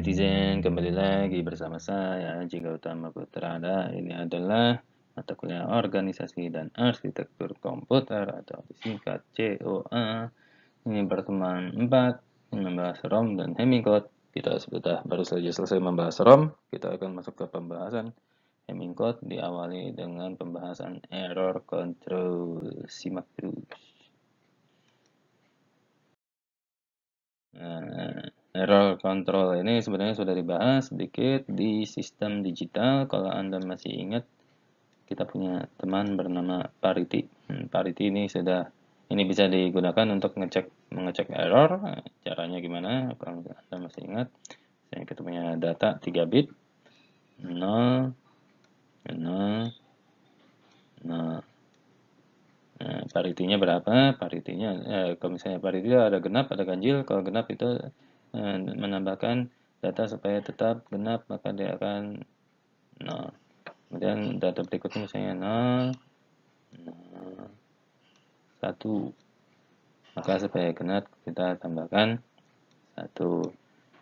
netizen, kembali lagi bersama saya Jika Utama Putrada. Ini adalah mata kuliah Organisasi dan Arsitektur Komputer atau disingkat COA. Ini pertemuan 4 membahas ROM dan Hemming Code. Kita sudah baru saja selesai membahas ROM. Kita akan masuk ke pembahasan Hemming Code, diawali dengan pembahasan error control. Simak terus. Error control ini sebenarnya sudah dibahas sedikit di sistem digital. Kalau Anda masih ingat, kita punya teman bernama Parity. Parity ini bisa digunakan untuk mengecek error. Caranya gimana? Kalau Anda masih ingat, kita punya data 3 bit, 0, 0, 0. Paritinya berapa? Kalau misalnya parity ada genap, ada ganjil. Kalau genap itu menambahkan data supaya tetap genap, maka dia akan 0. Kemudian data berikutnya misalnya 0, 0, 1. Maka supaya genap kita tambahkan 1.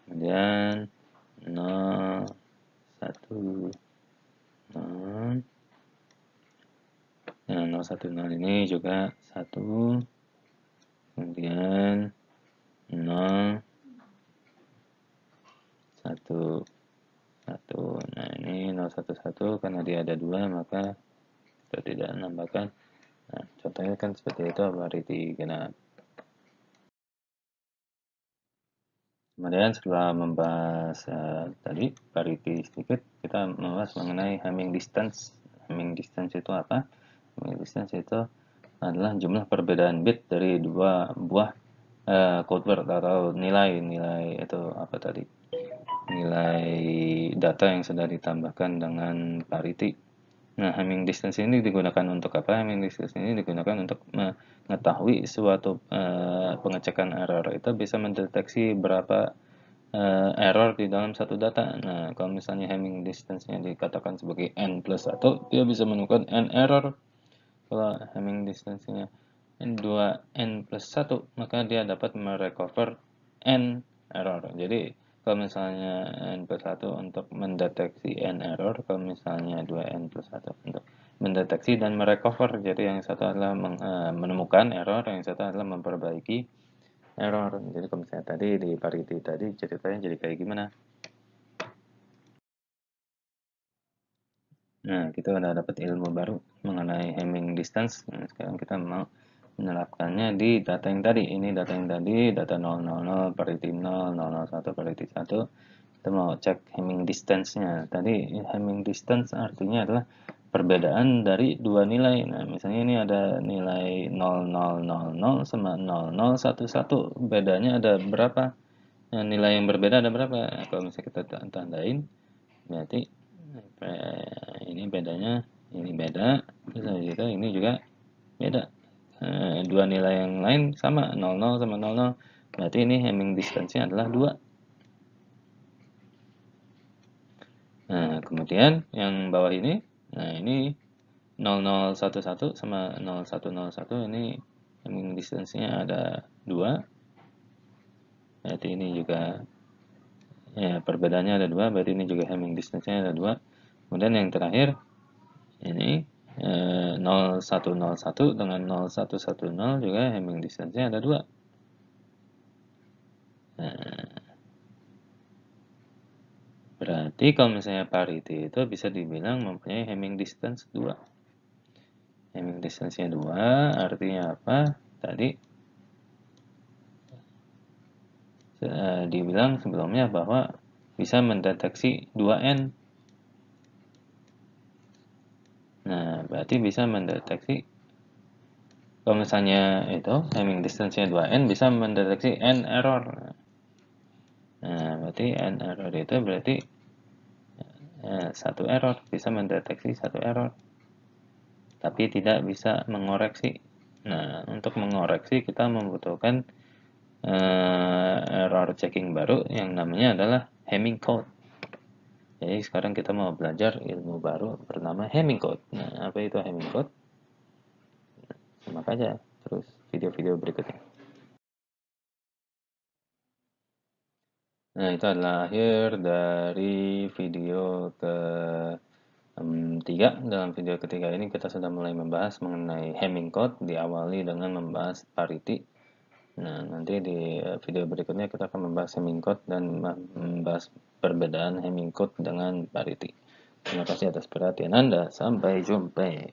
Kemudian 0, 1, 0. Nah, 0, 1, 0 ini juga 1. Kemudian 0, 1, 1. Nah, ini 011 karena dia ada 2, maka kita tidak menambahkan. Nah, contohnya kan seperti itu, parity genap. Kemudian setelah membahas tadi parity sedikit, kita membahas mengenai Hamming distance. Hamming distance itu apa? Hamming distance itu adalah jumlah perbedaan bit dari dua buah code word atau nilai itu apa tadi? Nilai data yang sudah ditambahkan dengan parity. Nah, Hamming distance ini digunakan untuk apa? Hamming distance ini digunakan untuk mengetahui suatu pengecekan error itu bisa mendeteksi berapa error di dalam satu data. Nah, kalau misalnya Hamming distance-nya dikatakan sebagai n plus 1, dia bisa menemukan n error. Kalau Hamming distance-nya n plus 1, maka dia dapat merecover n error. Jadi, kalau misalnya n plus 1 untuk mendeteksi n error, kalau misalnya 2n plus 1 untuk mendeteksi dan merecover. Jadi, yang satu adalah menemukan error, yang satu adalah memperbaiki error. Jadi, kalau misalnya tadi di parity tadi ceritanya jadi kayak gimana? Nah, kita udah dapat ilmu baru mengenai Hamming distance. Nah, sekarang kita mau menerapkannya di data yang tadi. Ini data yang tadi, data 000, parity 0, 001, parity 1. Kita mau cek Hamming distance-nya. Tadi Hamming distance artinya adalah perbedaan dari dua nilai. Nah, misalnya ini ada nilai 0000 sama 0011. Bedanya ada berapa? Nah, nilai yang berbeda ada berapa? Nah, kalau misalnya kita tandain, berarti ini bedanya, ini beda, terus habis itu ini juga beda. Dua nilai yang lain sama, 00 sama 00, berarti ini Hamming distance-nya adalah 2. Nah, kemudian yang bawah ini, nah ini 0011 sama 0101, ini Hamming distance-nya ada 2. Berarti ini juga perbedaannya ada 2, berarti ini juga Hamming distance-nya ada 2. Kemudian yang terakhir ini 0101 dengan 0110 juga Hamming distance-nya ada 2. Nah, berarti kalau misalnya parity itu bisa dibilang mempunyai Hamming distance 2. Hamming distance-nya 2 artinya apa? Tadi dibilang sebelumnya bahwa bisa mendeteksi 2n. Nah, berarti bisa mendeteksi, kalau misalnya itu Hamming distance-nya 2n bisa mendeteksi n error. Nah, berarti n error itu berarti satu error, bisa mendeteksi satu error, tapi tidak bisa mengoreksi. Nah, untuk mengoreksi kita membutuhkan error checking baru yang namanya adalah Hamming code. Jadi sekarang kita mau belajar ilmu baru bernama Hamming code. Nah, apa itu Hamming code? Simak aja terus video-video berikutnya. Nah, itu adalah akhir dari video ketiga. Dalam video ketiga ini kita sudah mulai membahas mengenai Hamming code, diawali dengan membahas parity. Nah, nanti di video berikutnya kita akan membahas Hamming code dan membahas perbedaan Hamming code dengan parity. Terima kasih atas perhatian Anda. Sampai jumpa.